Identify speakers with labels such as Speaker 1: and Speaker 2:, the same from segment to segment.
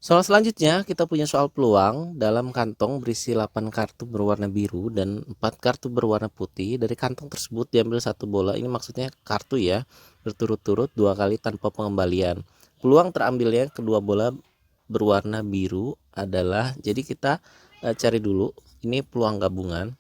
Speaker 1: Soal selanjutnya, kita punya soal peluang. Dalam kantong berisi 8 kartu berwarna biru dan 4 kartu berwarna putih. Dari kantong tersebut diambil satu bola. Ini maksudnya kartu ya, berturut-turut 2 kali tanpa pengembalian. Peluang terambilnya kedua bola berwarna biru adalah, jadi kita cari dulu. Ini peluang gabungan.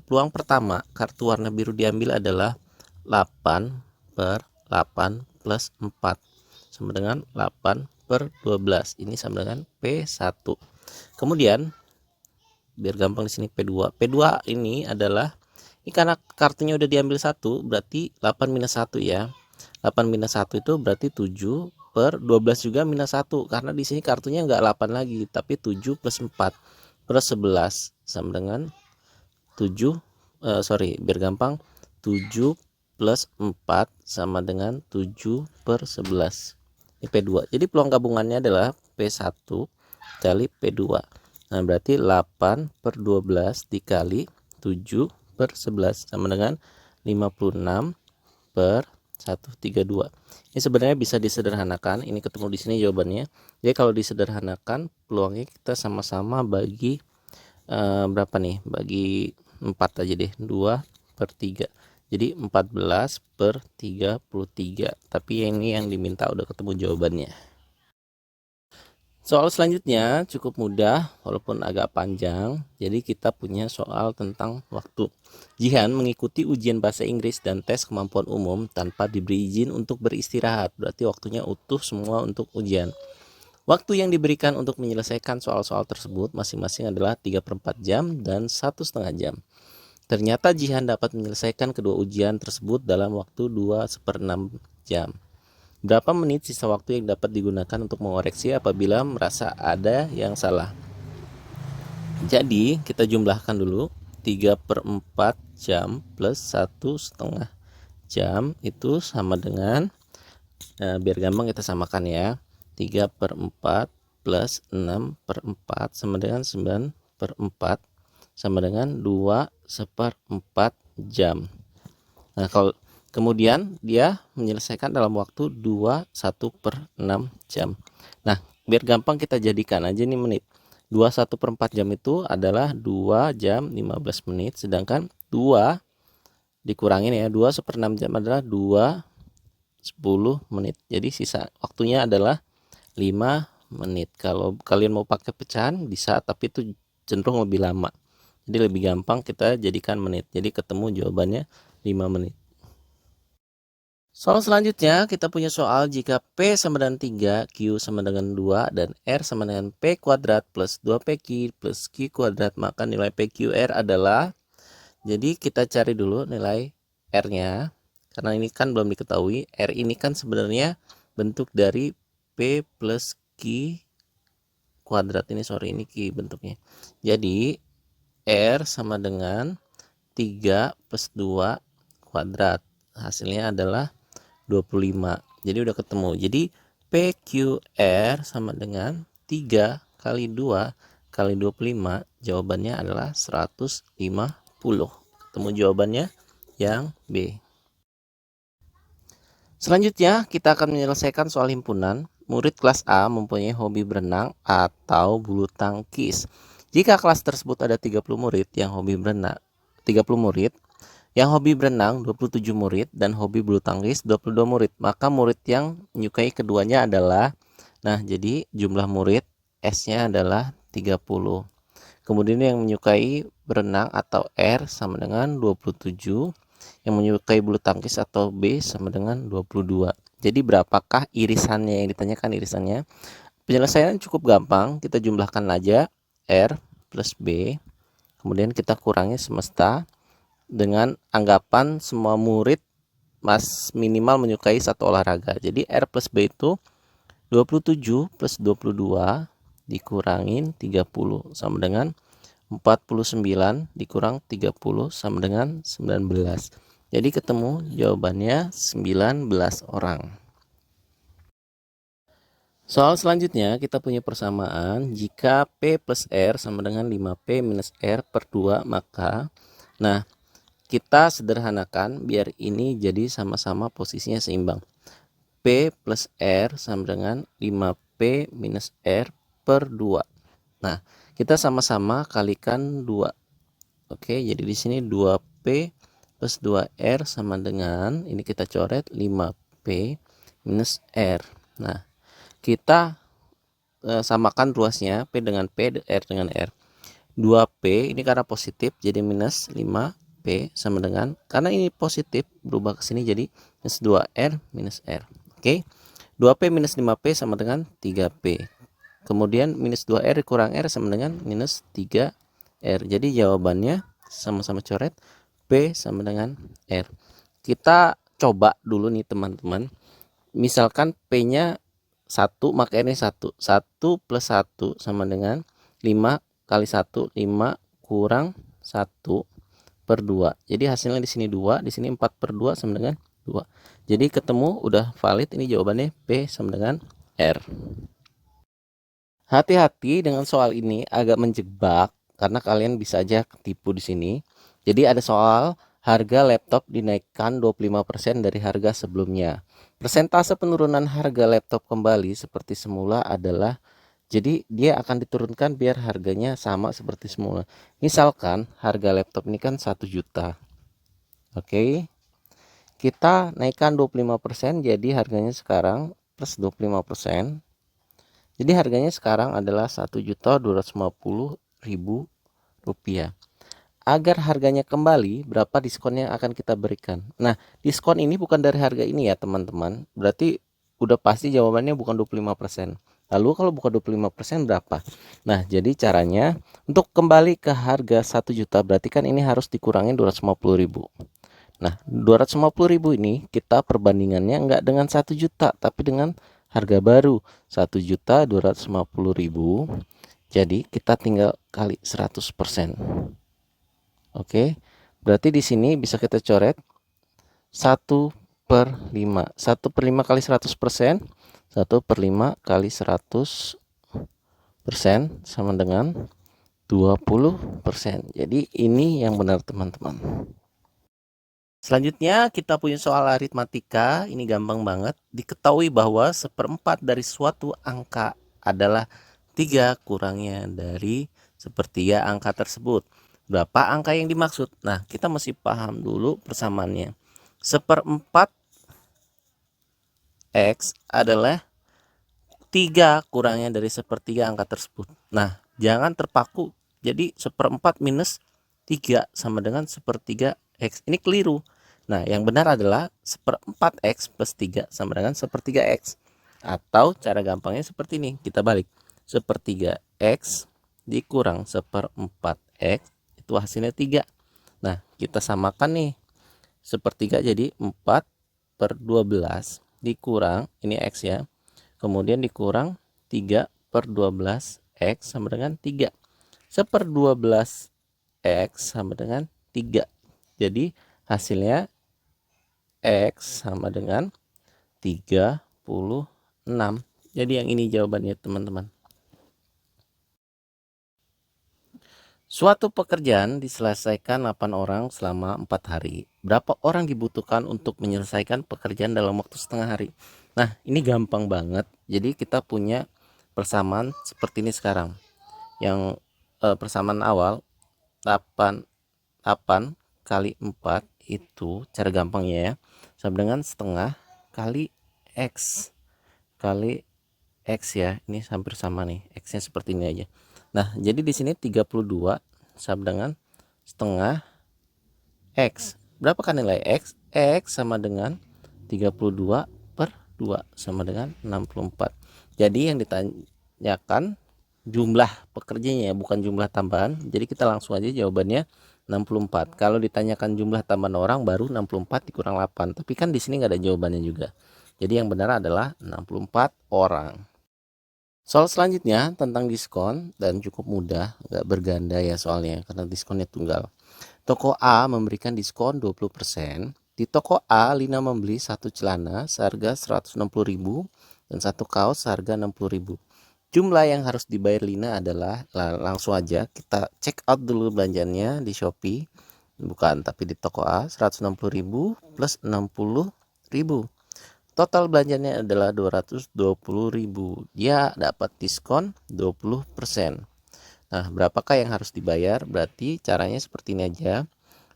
Speaker 1: Peluang pertama, kartu warna biru diambil adalah 8 per 8 plus 4 sama dengan 8 per 12. Ini sama dengan P1. Kemudian biar gampang di sini P2. P2 ini adalah, ini karena kartunya udah diambil satu, berarti 8 minus 1 ya. 8 minus 1 itu berarti 7 per 12 juga minus 1, karena di sini kartunya enggak 8 lagi, tapi 7 plus 4 per 11 sama dengan 7, biar gampang, 7 plus 4 sama dengan 7 per 11. Ini P2. Jadi peluang gabungannya adalah P1 kali P2. Nah, berarti 8 per 12 dikali 7 per 11 sama dengan 56 per 132. Ini sebenarnya bisa disederhanakan. Ini ketemu di sini jawabannya. Jadi kalau disederhanakan, peluangnya kita sama-sama bagi berapa nih? Bagi 4 aja deh. 2 per 3. Jadi 14 per 33. Tapi ini yang diminta udah ketemu jawabannya. Soal selanjutnya cukup mudah walaupun agak panjang. Jadi kita punya soal tentang waktu. Jihan mengikuti ujian bahasa Inggris dan tes kemampuan umum tanpa diberi izin untuk beristirahat. Berarti waktunya utuh semua untuk ujian. Waktu yang diberikan untuk menyelesaikan soal-soal tersebut masing-masing adalah 3/4 jam dan 1,5 jam. Ternyata Jihan dapat menyelesaikan kedua ujian tersebut dalam waktu 2/6 jam. Berapa menit sisa waktu yang dapat digunakan untuk mengoreksi apabila merasa ada yang salah? Jadi kita jumlahkan dulu. 3/4 jam plus 1,5 jam itu sama dengan, biar gampang kita samakan ya, 3/4 plus 6/4 sama dengan 9/4 sama dengan 2/4 jam. Nah, kalau kemudian dia menyelesaikan dalam waktu 21/6 jam. Nah, biar gampang kita jadikan aja nih menit. 21/4 jam itu adalah 2 jam 15 menit. Sedangkan 2 dikurangin ya, 2/6 jam adalah 10 menit. Jadi sisa waktunya adalah 5 menit. Kalau kalian mau pakai pecahan bisa, tapi itu cenderung lebih lama. Jadi lebih gampang kita jadikan menit. Jadi ketemu jawabannya 5 menit. Soal selanjutnya kita punya soal jika P sama dengan 3, Q sama dengan 2, dan R sama dengan P kuadrat plus 2PQ plus Q kuadrat, maka nilai PQR adalah, jadi kita cari dulu nilai R-nya, karena ini kan belum diketahui. R ini kan sebenarnya bentuk dari P plus Q kuadrat, ini ini Q bentuknya. Jadi R sama dengan 3 plus 2 kuadrat, hasilnya adalah 25. Jadi udah ketemu. Jadi PQR sama dengan 3 kali 2 kali 25. Jawabannya adalah 150. Ketemu jawabannya yang B. Selanjutnya kita akan menyelesaikan soal himpunan. Murid kelas A mempunyai hobi berenang atau bulu tangkis. Jika kelas tersebut ada 30 murid yang hobi berenang, 30 murid yang hobi berenang 27 murid dan hobi bulu tangkis 22 murid, maka murid yang menyukai keduanya adalah, nah jadi jumlah murid S-nya adalah 30. Kemudian yang menyukai berenang atau R sama dengan 27, yang menyukai bulu tangkis atau B sama dengan 22. Jadi berapakah irisannya yang ditanyakan irisannya? Penyelesaian cukup gampang, kita jumlahkan aja R plus B, kemudian kita kurangi semesta dengan anggapan semua murid minimal menyukai satu olahraga. Jadi R plus B itu 27 plus 22 dikurangin 30 sama dengan 49 dikurang 30 sama dengan 19. Jadi ketemu jawabannya 19 orang. Soal selanjutnya kita punya persamaan jika P plus R sama dengan 5P minus R per 2, maka, nah kita sederhanakan biar ini jadi sama-sama posisinya seimbang. P plus R sama dengan 5P minus R per 2. Nah, kita sama-sama kalikan 2. Oke, jadi di sini 2P plus 2R sama dengan, ini kita coret 5P minus R. Nah, kita samakan ruasnya, P dengan P, R dengan R. 2P ini karena positif jadi minus 5P sama dengan, karena ini positif berubah ke sini jadi minus 2R minus R. Oke, 2P minus 5P sama dengan 3P. Kemudian minus 2R kurang R sama dengan minus 3R. Jadi jawabannya sama-sama coret P sama dengan R. Kita coba dulu nih teman-teman. Misalkan P-nya 1 maka R-nya 1. 1 plus 1 sama dengan 5 kali 1, 5 kurang 1 per 2. Jadi hasilnya di sini 2, di sini 4 per 2 sama dengan 2. Jadi ketemu udah valid, ini jawabannya P sama dengan R. Hati-hati dengan soal ini, agak menjebak karena kalian bisa aja ketipu di sini. Jadi ada soal harga laptop dinaikkan 25% dari harga sebelumnya. Persentase penurunan harga laptop kembali seperti semula adalah, jadi dia akan diturunkan biar harganya sama seperti semula. Misalkan harga laptop ini kan 1 juta. Oke. Kita naikkan 25% jadi harganya sekarang plus 25%. Jadi harganya sekarang adalah Rp1.250.000. Agar harganya kembali, berapa diskon yang akan kita berikan? Nah, diskon ini bukan dari harga ini ya teman-teman. Berarti udah pasti jawabannya bukan 25%. Lalu kalau bukan 25% berapa? Nah, jadi caranya untuk kembali ke harga 1 juta berarti kan ini harus dikurangin 250.000. Nah, 250.000 ini kita perbandingannya enggak dengan 1 juta tapi dengan harga baru 1.250.000. Jadi kita tinggal kali 100%. Oke. Berarti di sini bisa kita coret 1/5. 1/5 kali 100%. 1/5 kali 100% sama dengan 20%. Jadi ini yang benar teman-teman. Selanjutnya kita punya soal aritmatika. Ini gampang banget. Diketahui bahwa 1/4 dari suatu angka adalah 3 kurangnya dari 1/3 angka tersebut. Berapa angka yang dimaksud? Nah, kita mesti paham dulu persamaannya. 1/4 X adalah 3 kurangnya dari 1/3 angka tersebut. Nah, jangan terpaku. Jadi 1/4 minus 3 sama dengan 1/3 X. Ini keliru. Nah, yang benar adalah 1/4 X plus 3 sama dengan 1/3 X. Atau cara gampangnya seperti ini. Kita balik. 1/3 X dikurang 1/4 X. Itu hasilnya 3. Nah, kita samakan nih. 1/3 jadi 4/12 dikurang, ini X ya. Kemudian dikurang 3/12 X sama dengan 3. 1/12 X sama dengan 3. Jadi hasilnya X sama dengan 36. Jadi yang ini jawabannya teman-teman. Suatu pekerjaan diselesaikan 8 orang selama 4 hari. Berapa orang dibutuhkan untuk menyelesaikan pekerjaan dalam waktu setengah hari? Nah, ini gampang banget. Jadi kita punya persamaan seperti ini sekarang. Yang persamaan awal 8 kali 4 itu cara gampangnya ya, sama dengan setengah kali X kali X ya. Ini hampir sama nih, X-nya seperti ini aja. Nah, jadi di sini 32 sama dengan setengah X. Berapa kan nilai X? X sama dengan 32/2 sama dengan 64. Jadi yang ditanyakan jumlah pekerjanya bukan jumlah tambahan. Jadi kita langsung aja jawabannya 64. Kalau ditanyakan jumlah tambahan orang baru 64 dikurang 8. Tapi kan di sini nggak ada jawabannya juga. Jadi yang benar adalah 64 orang. Soal selanjutnya tentang diskon dan cukup mudah, nggak berganda ya soalnya karena diskonnya tunggal. Toko A memberikan diskon 20%. Di toko A, Lina membeli satu celana seharga 160.000 dan satu kaos seharga 60.000. Jumlah yang harus dibayar Lina adalah, langsung aja kita check out dulu belanjanya di Shopee. Bukan, tapi di toko A 160.000 plus 60.000. Total belanjanya adalah 220.000. Dia dapat diskon 20%. Nah, berapakah yang harus dibayar? Berarti caranya seperti ini aja.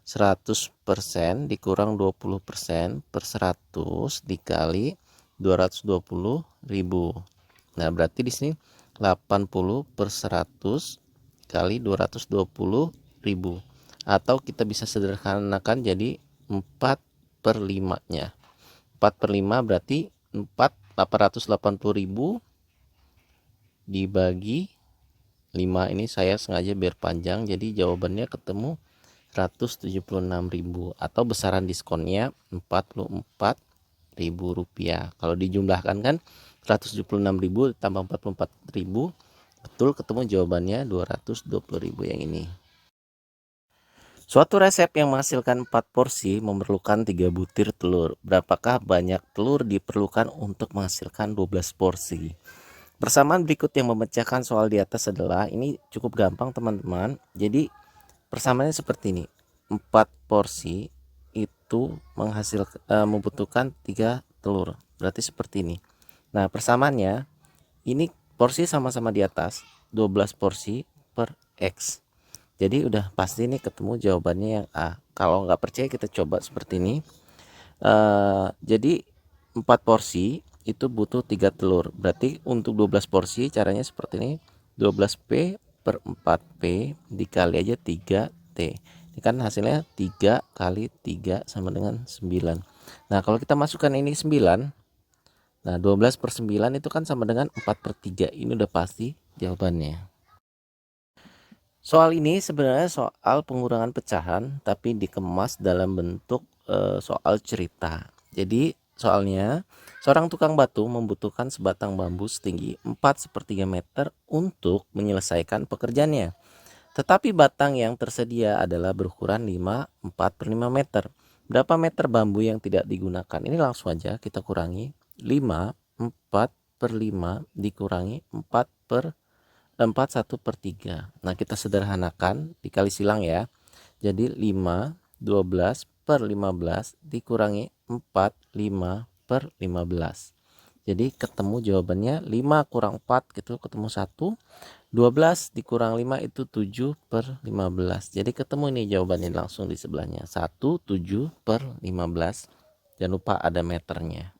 Speaker 1: 100% dikurang 20% per 100 dikali 220.000. Nah, berarti di sini 80 per 100 kali 220.000. Atau kita bisa sederhanakan jadi 4 per 5-nya. 4 per 5 berarti 880.000 dibagi 5. Ini saya sengaja biar panjang, jadi jawabannya ketemu 176.000 atau besaran diskonnya Rp44.000. Kalau dijumlahkan kan 176.000 tambah 44.000, betul ketemu jawabannya 220.000 yang ini. Suatu resep yang menghasilkan 4 porsi memerlukan 3 butir telur. Berapakah banyak telur diperlukan untuk menghasilkan 12 porsi? Persamaan berikut yang memecahkan soal di atas adalah, ini cukup gampang teman-teman. Jadi persamaannya seperti ini. 4 porsi itu membutuhkan 3 telur. Berarti seperti ini. Nah, persamaannya ini porsi sama-sama di atas, 12 porsi per X. Jadi udah pasti nih ketemu jawabannya yang A. Kalau nggak percaya kita coba seperti ini. Jadi 4 porsi itu butuh 3 telur. Berarti untuk 12 porsi caranya seperti ini. 12P per 4P dikali aja 3T. Ini kan hasilnya 3 kali 3 sama dengan 9. Nah, kalau kita masukkan ini 9. Nah, 12 per 9 itu kan sama dengan 4 per 3. Ini udah pasti jawabannya. Soal ini sebenarnya soal pengurangan pecahan, tapi dikemas dalam bentuk soal cerita. Jadi soalnya, seorang tukang batu membutuhkan sebatang bambu setinggi 4/3 meter untuk menyelesaikan pekerjaannya. Tetapi batang yang tersedia adalah berukuran 4/5 meter. Berapa meter bambu yang tidak digunakan? Ini langsung aja kita kurangi. 4/5 dikurangi 1/3. Nah, kita sederhanakan, dikali silang ya. Jadi 12 per 15 dikurangi 5/15. Jadi ketemu jawabannya 5 kurang 4 gitu, ketemu 1. 12 dikurang 5 itu 7/15. Jadi ketemu nih jawabannya langsung di sebelahnya. 1 7/15. Jangan lupa ada meternya.